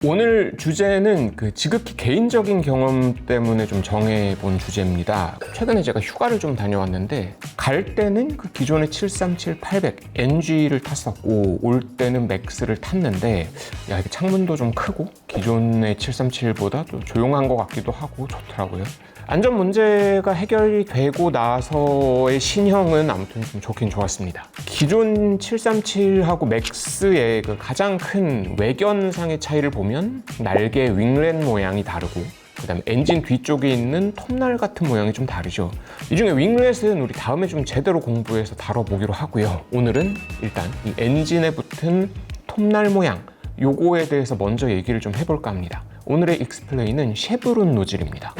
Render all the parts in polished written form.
오늘 주제는 지극히 개인적인 경험 때문에 좀 정해본 주제입니다. 최근에 제가 휴가를 좀 다녀왔는데 갈 때는 기존의 737, 800 NG를 탔었고 올 때는 맥스를 탔는데 이게 창문도 좀 크고 기존의 737보다 또 조용한 것 같기도 하고 좋더라고요. 안전 문제가 해결이 되고 나서의 신형은 아무튼 좀 좋긴 좋았습니다. 기존 737하고 맥스의 가장 큰 외견상의 차이를 보면 날개 윙렛 모양이 다르고 그다음에 엔진 뒤쪽에 있는 톱날 같은 모양이 좀 다르죠. 이 중에 윙렛은 우리 다음에 좀 제대로 공부해서 다뤄보기로 하고요. 오늘은 일단 이 엔진에 붙은 톱날 모양 요거에 대해서 먼저 얘기를 좀 해볼까 합니다. 오늘의 익스플레인은 쉐브론 노즐입니다.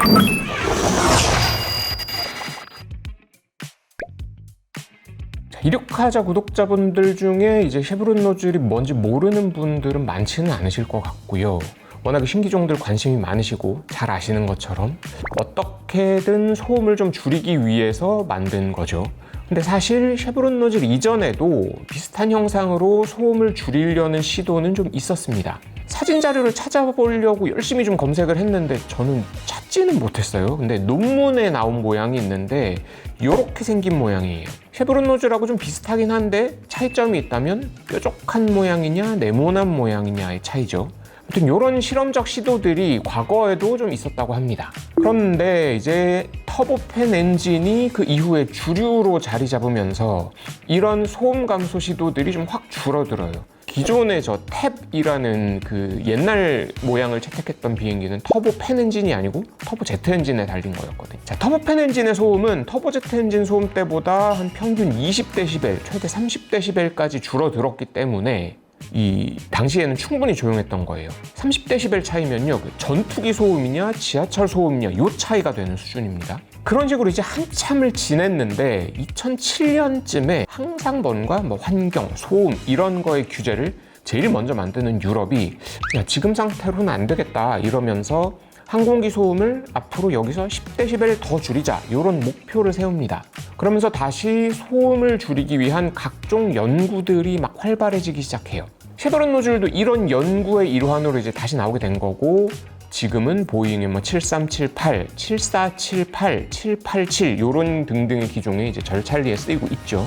이륙하자 구독자분들 중에 이제 쉐브론 노즐이 뭔지 모르는 분들은 많지는 않으실 것 같고요. 워낙에 신기종들 관심이 많으시고 잘 아시는 것처럼 어떻게든 소음을 좀 줄이기 위해서 만든 거죠. 근데 사실 쉐브론 노즐 이전에도 비슷한 형상으로 소음을 줄이려는 시도는 좀 있었습니다. 사진 자료를 찾아보려고 열심히 좀 검색을 했는데 저는 찾지는 못했어요. 근데 논문에 나온 모양이 있는데 이렇게 생긴 모양이에요. 쉐브론 노즐하고 좀 비슷하긴 한데 차이점이 있다면 뾰족한 모양이냐 네모난 모양이냐의 차이죠. 아무튼 이런 실험적 시도들이 과거에도 좀 있었다고 합니다. 그런데 이제 터보팬 엔진이 그 이후에 주류로 자리 잡으면서 이런 소음 감소 시도들이 좀 확 줄어들어요. 기존의 저 탭이라는 옛날 모양을 채택했던 비행기는 터보팬 엔진이 아니고 터보제트 엔진에 달린 거였거든요. 자, 터보팬 엔진의 소음은 터보제트 엔진 소음 때보다 한 평균 20dB, 최대 30dB까지 줄어들었기 때문에 이 당시에는 충분히 조용했던 거예요. 30dB 차이면요, 전투기 소음이냐 지하철 소음이냐 요 차이가 되는 수준입니다. 그런 식으로 이제 한참을 지냈는데 2007년쯤에 항상번과 환경, 소음 이런 거의 규제를 제일 먼저 만드는 유럽이 지금 상태로는 안 되겠다 이러면서 항공기 소음을 앞으로 여기서 10dB 더 줄이자 이런 목표를 세웁니다. 그러면서 다시 소음을 줄이기 위한 각종 연구들이 막 활발해지기 시작해요. 쉐브론 노즐도 이런 연구의 일환으로 이제 다시 나오게 된 거고 지금은 보잉의 7378, 7478, 787 이런 등등의 기종의 이제 절찰리에 쓰이고 있죠.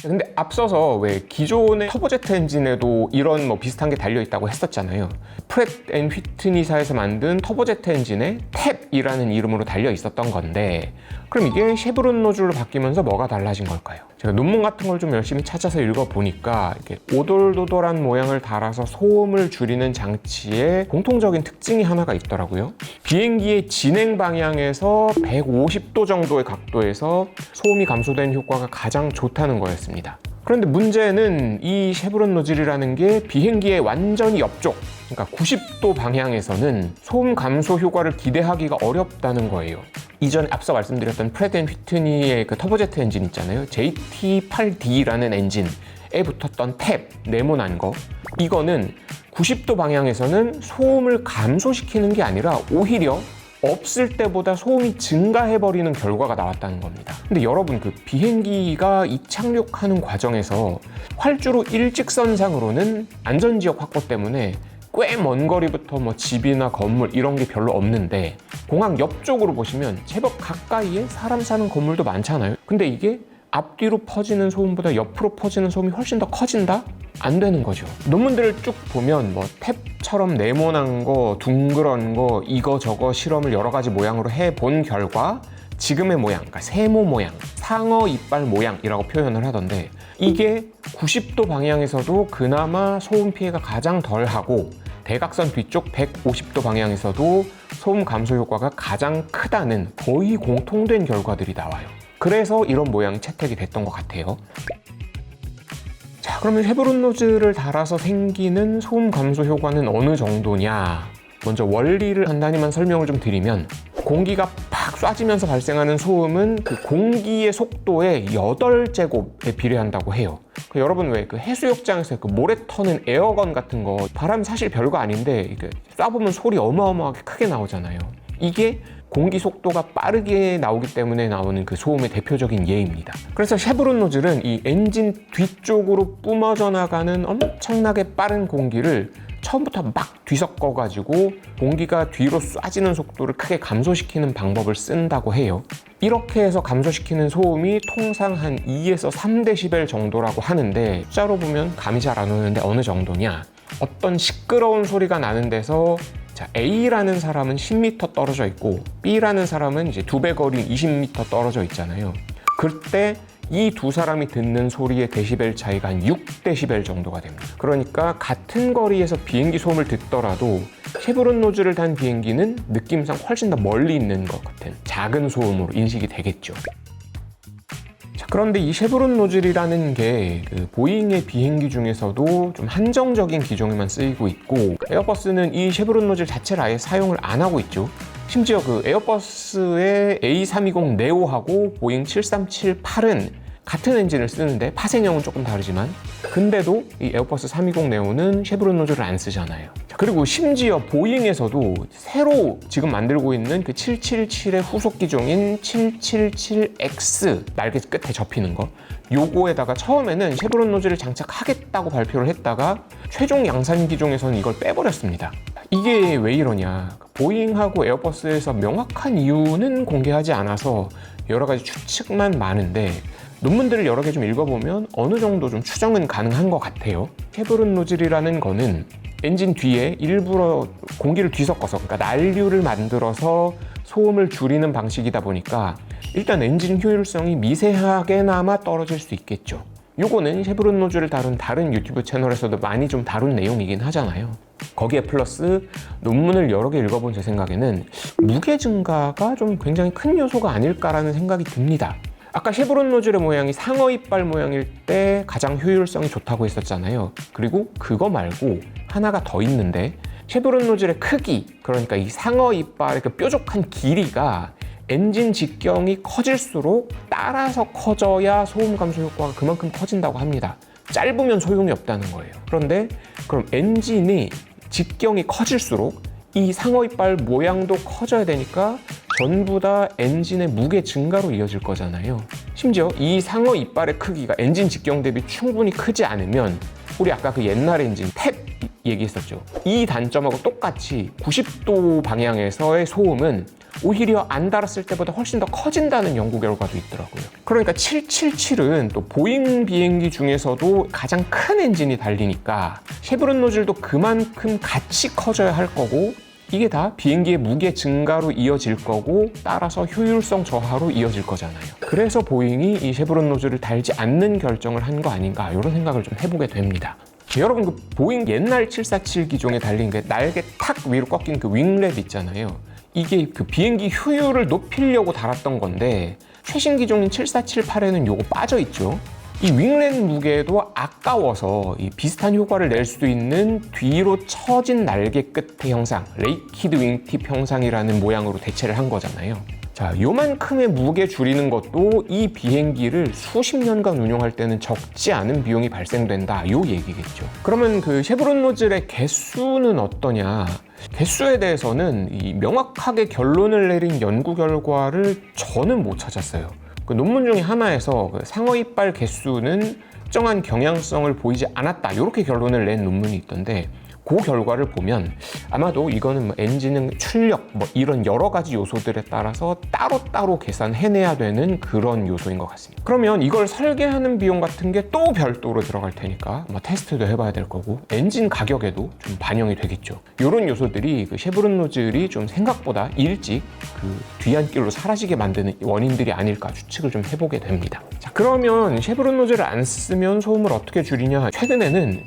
근데 앞서서 왜 기존의 터보제트 엔진에도 이런 비슷한 게 달려있다고 했었잖아요. 프렛 앤 휘트니사에서 만든 터보제트 엔진에 탭이라는 이름으로 달려있었던 건데 그럼 이게 쉐브론 노즐로 바뀌면서 뭐가 달라진 걸까요? 제가 논문 같은 걸 좀 열심히 찾아서 읽어보니까 이렇게 오돌도돌한 모양을 달아서 소음을 줄이는 장치의 공통적인 특징이 하나가 있더라고요. 비행기의 진행 방향에서 150도 정도의 각도에서 소음이 감소되는 효과가 가장 좋다는 거였습니다. 그런데 문제는 이 쉐브론 노즐이라는 게 비행기의 완전히 옆쪽, 그러니까 90도 방향에서는 소음 감소 효과를 기대하기가 어렵다는 거예요. 이전에 앞서 말씀드렸던 프렛 앤 휘트니의 터보제트 엔진 있잖아요. JT8D라는 엔진에 붙었던 탭, 네모난 거. 이거는 90도 방향에서는 소음을 감소시키는 게 아니라 오히려 없을 때보다 소음이 증가해버리는 결과가 나왔다는 겁니다. 근데 여러분 비행기가 이착륙하는 과정에서 활주로 일직선상으로는 안전지역 확보 때문에 꽤 먼 거리부터 집이나 건물 이런 게 별로 없는데 공항 옆쪽으로 보시면 제법 가까이에 사람 사는 건물도 많잖아요. 근데 이게 앞뒤로 퍼지는 소음보다 옆으로 퍼지는 소음이 훨씬 더 커진다? 안 되는 거죠. 논문들을 쭉 보면 탭처럼 네모난 거, 둥그런 거, 이거 저거 실험을 여러 가지 모양으로 해본 결과 지금의 모양, 그러니까 세모 모양, 상어 이빨 모양이라고 표현을 하던데 이게 90도 방향에서도 그나마 소음 피해가 가장 덜하고 대각선 뒤쪽 150도 방향에서도 소음 감소 효과가 가장 크다는 거의 공통된 결과들이 나와요. 그래서 이런 모양이 채택이 됐던 것 같아요. 자, 그러면 쉐브론 노즐을 달아서 생기는 소음 감소 효과는 어느 정도냐? 먼저 원리를 간단히만 설명을 좀 드리면 공기가 팍 쏴지면서 발생하는 소음은 공기의 속도의 8제곱에 비례한다고 해요. 여러분 왜 해수욕장에서 모래 터는 에어건 같은 거 바람 사실 별거 아닌데 쏴보면 소리 어마어마하게 크게 나오잖아요. 이게 공기 속도가 빠르게 나오기 때문에 나오는 소음의 대표적인 예입니다. 그래서 쉐브론 노즐은 이 엔진 뒤쪽으로 뿜어져 나가는 엄청나게 빠른 공기를 처음부터 막 뒤섞어가지고 공기가 뒤로 쏴지는 속도를 크게 감소시키는 방법을 쓴다고 해요. 이렇게 해서 감소시키는 소음이 통상 한 2에서 3dB 정도라고 하는데 숫자로 보면 감이 잘 안 오는데 어느 정도냐? 어떤 시끄러운 소리가 나는 데서 자, A라는 사람은 10m 떨어져 있고 B라는 사람은 이제 2배 거리인 20m 떨어져 있잖아요. 그때 이 두 사람이 듣는 소리의 데시벨 차이가 한 6dB 정도가 됩니다. 그러니까 같은 거리에서 비행기 소음을 듣더라도 쉐브론 노즐을 단 비행기는 느낌상 훨씬 더 멀리 있는 것 같은 작은 소음으로 인식이 되겠죠. 자, 그런데 이 쉐브론 노즐이라는 게 그 보잉의 비행기 중에서도 좀 한정적인 기종에만 쓰이고 있고 에어버스는 이 쉐브론 노즐 자체를 아예 사용을 안 하고 있죠. 심지어 그 에어버스의 A320 네오하고 보잉 7378은 같은 엔진을 쓰는데 파생형은 조금 다르지만 근데도 이 에어버스 320 네오는 쉐브론 노즐을 안 쓰잖아요. 그리고 심지어 보잉에서도 새로 지금 만들고 있는 그 777의 후속 기종인 777X 날개 끝에 접히는 거 요거에다가 처음에는 쉐브론 노즐을 장착하겠다고 발표를 했다가 최종 양산 기종에서는 이걸 빼버렸습니다. 이게 왜 이러냐? 보잉하고 에어버스에서 명확한 이유는 공개하지 않아서 여러 가지 추측만 많은데 논문들을 여러 개 좀 읽어보면 어느 정도 좀 추정은 가능한 것 같아요. 쉐브론 노즐이라는 거는 엔진 뒤에 일부러 공기를 뒤섞어서 그러니까 난류를 만들어서 소음을 줄이는 방식이다 보니까 일단 엔진 효율성이 미세하게나마 떨어질 수 있겠죠. 요거는 쉐브론 노즐을 다룬 다른 유튜브 채널에서도 많이 좀 다룬 내용이긴 하잖아요. 거기에 플러스 논문을 여러 개 읽어본 제 생각에는 무게 증가가 좀 굉장히 큰 요소가 아닐까라는 생각이 듭니다. 아까 쉐브론 노즐의 모양이 상어 이빨 모양일 때 가장 효율성이 좋다고 했었잖아요. 그리고 그거 말고 하나가 더 있는데 쉐브론 노즐의 크기, 그러니까 이 상어 이빨의 그 뾰족한 길이가 엔진 직경이 커질수록 따라서 커져야 소음 감소 효과가 그만큼 커진다고 합니다. 짧으면 소용이 없다는 거예요. 그런데 그럼 엔진이 직경이 커질수록 이 상어 이빨 모양도 커져야 되니까 전부 다 엔진의 무게 증가로 이어질 거잖아요. 심지어 이 상어 이빨의 크기가 엔진 직경 대비 충분히 크지 않으면 우리 아까 그 옛날 엔진 탭 얘기했었죠. 이 단점하고 똑같이 90도 방향에서의 소음은 오히려 안 달았을 때보다 훨씬 더 커진다는 연구 결과도 있더라고요. 그러니까 777은 또 보잉 비행기 중에서도 가장 큰 엔진이 달리니까 쉐브론 노즐도 그만큼 같이 커져야 할 거고 이게 다 비행기의 무게 증가로 이어질 거고 따라서 효율성 저하로 이어질 거잖아요. 그래서 보잉이 이 쉐브론 노즐을 달지 않는 결정을 한 거 아닌가 이런 생각을 좀 해보게 됩니다. 여러분 그 보잉 옛날 747 기종에 달린 그 날개 탁 위로 꺾인 그 윙랩 있잖아요. 이게 그 비행기 효율을 높이려고 달았던 건데 최신 기종인 7478에는 요거 빠져 있죠. 이 윙랩 무게도 아까워서 이 비슷한 효과를 낼 수 있는 뒤로 처진 날개 끝의 형상, 레이키드 윙팁 형상이라는 모양으로 대체를 한 거잖아요. 자, 요만큼의 무게 줄이는 것도 이 비행기를 수십 년간 운용할 때는 적지 않은 비용이 발생된다, 요 얘기겠죠. 그러면 그 쉐브론 노즐의 개수는 어떠냐? 개수에 대해서는 이 명확하게 결론을 내린 연구 결과를 저는 못 찾았어요. 그 논문 중에 하나에서 그 상어 이빨 개수는 특정한 경향성을 보이지 않았다, 이렇게 결론을 낸 논문이 있던데 그 결과를 보면 아마도 이거는 뭐 엔진의 출력 뭐 이런 여러 가지 요소들에 따라서 따로따로 계산해내야 되는 그런 요소인 것 같습니다. 그러면 이걸 설계하는 비용 같은 게 또 별도로 들어갈 테니까 뭐 테스트도 해봐야 될 거고 엔진 가격에도 좀 반영이 되겠죠. 이런 요소들이 그 쉐브론 노즐이 좀 생각보다 일찍 그 뒤안길로 사라지게 만드는 원인들이 아닐까 추측을 좀 해보게 됩니다. 자, 그러면 쉐브론 노즐을 안 쓰면 소음을 어떻게 줄이냐? 최근에는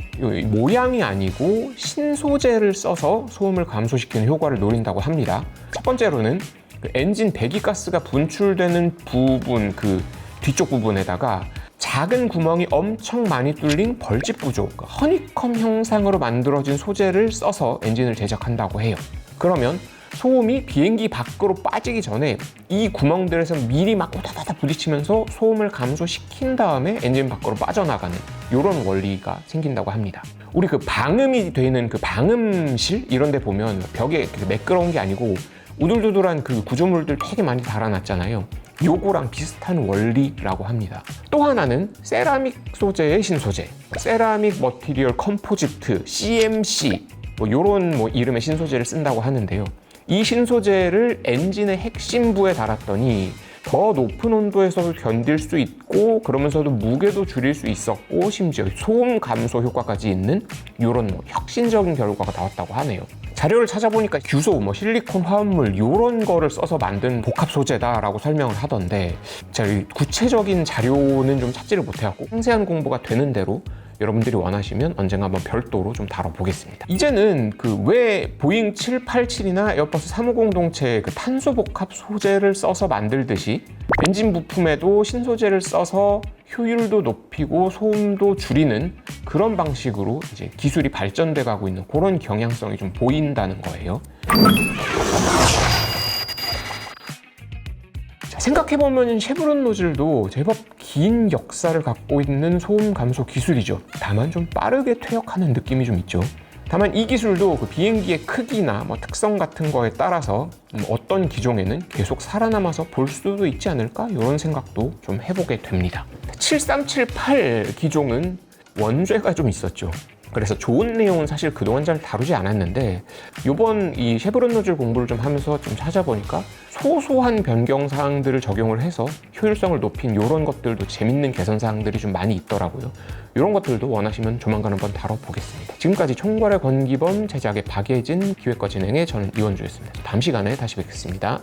모양이 아니고 신소재를 써서 소음을 감소시키는 효과를 노린다고 합니다. 첫 번째로는 그 엔진 배기가스가 분출되는 부분, 그 뒤쪽 부분에다가 작은 구멍이 엄청 많이 뚫린 벌집 구조, 허니컴 형상으로 만들어진 소재를 써서 엔진을 제작한다고 해요. 그러면 소음이 비행기 밖으로 빠지기 전에 이 구멍들에서 미리 막 우다다다 부딪히면서 소음을 감소시킨 다음에 엔진 밖으로 빠져나가는 이런 원리가 생긴다고 합니다. 우리 그 방음이 되는 그 방음실 이런 데 보면 벽에 매끄러운 게 아니고 우둘두둘한 그 구조물들 되게 많이 달아놨잖아요. 요거랑 비슷한 원리라고 합니다. 또 하나는 세라믹 소재의 신소재, 세라믹 머티리얼 컴포지트, CMC 뭐 이런 뭐 이름의 신소재를 쓴다고 하는데요. 이 신소재를 엔진의 핵심부에 달았더니 더 높은 온도에서도 견딜 수 있고 그러면서도 무게도 줄일 수 있었고 심지어 소음 감소 효과까지 있는 이런 뭐 혁신적인 결과가 나왔다고 하네요. 자료를 찾아보니까 규소, 뭐 실리콘 화합물 이런 거를 써서 만든 복합 소재다라고 설명을 하던데 제가 구체적인 자료는 좀 찾지를 못해갖고 상세한 공부가 되는 대로 여러분들이 원하시면 언젠가 한번 별도로 좀 다뤄보겠습니다. 이제는 그 왜 보잉 787이나 에어버스 350 동체의 그 탄소 복합 소재를 써서 만들듯이 엔진 부품에도 신소재를 써서 효율도 높이고 소음도 줄이는 그런 방식으로 이제 기술이 발전돼 가고 있는 그런 경향성이 좀 보인다는 거예요. 생각해보면 쉐브론 노즐도 제법 긴 역사를 갖고 있는 소음 감소 기술이죠. 다만 좀 빠르게 퇴역하는 느낌이 좀 있죠. 다만 이 기술도 그 비행기의 크기나 뭐 특성 같은 거에 따라서 어떤 기종에는 계속 살아남아서 볼 수도 있지 않을까? 이런 생각도 좀 해보게 됩니다. 7378 기종은 원죄가 좀 있었죠. 그래서 좋은 내용은 사실 그동안 잘 다루지 않았는데 이번 이 쉐브론 노즐 공부를 좀 하면서 좀 찾아보니까 소소한 변경 사항들을 적용을 해서 효율성을 높인 이런 것들도 재밌는 개선 사항들이 좀 많이 있더라고요. 이런 것들도 원하시면 조만간 한번 다뤄보겠습니다. 지금까지 총괄의 권기범, 제작의 박예진, 기획과 진행의 저는 이원주였습니다. 다음 시간에 다시 뵙겠습니다.